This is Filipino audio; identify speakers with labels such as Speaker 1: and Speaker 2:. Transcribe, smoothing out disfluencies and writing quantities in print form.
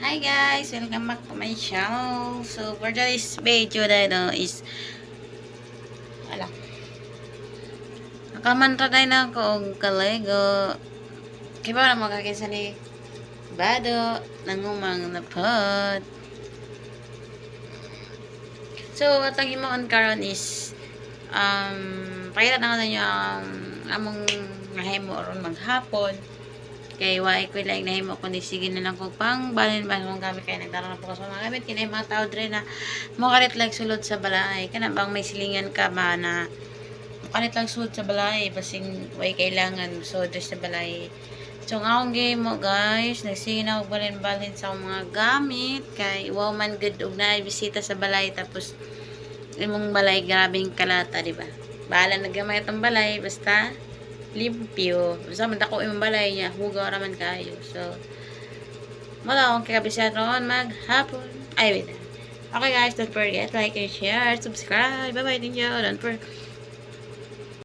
Speaker 1: Hi guys! Welcome back to my channel. So for today's video na is ala, nakamanta tayo na ako og kalego. Kaya ba na makakisa ni Bado nangumang napod. So atong himuon karon is pakita na nyo among nahimo ron maghapon. Kay why ko like nahimo kundi sige na lang ko pang balin ba kung gamit kay nagtaron na po ko sa mga gamit kinay mga tao dre na mo kalit lang sulod sa balay kana bang may silingan ka ba na mo kalit lang sulod sa balay basing way kailangan so sa balay. So nga akong game mo guys nagsige na og balin sa akong mga gamit kay wow man good og na bisita sa balay tapos imong balay grabing kalata di ba? Bahala naggamay itong balay basta limpyo. Basta man dako imong balay niya, hugaw raman kayo. So, wala akong kakabisan ron maghapon. Ay, wait. Okay guys, don't forget, like and share, subscribe. Bye-bye din yun. Don't forget.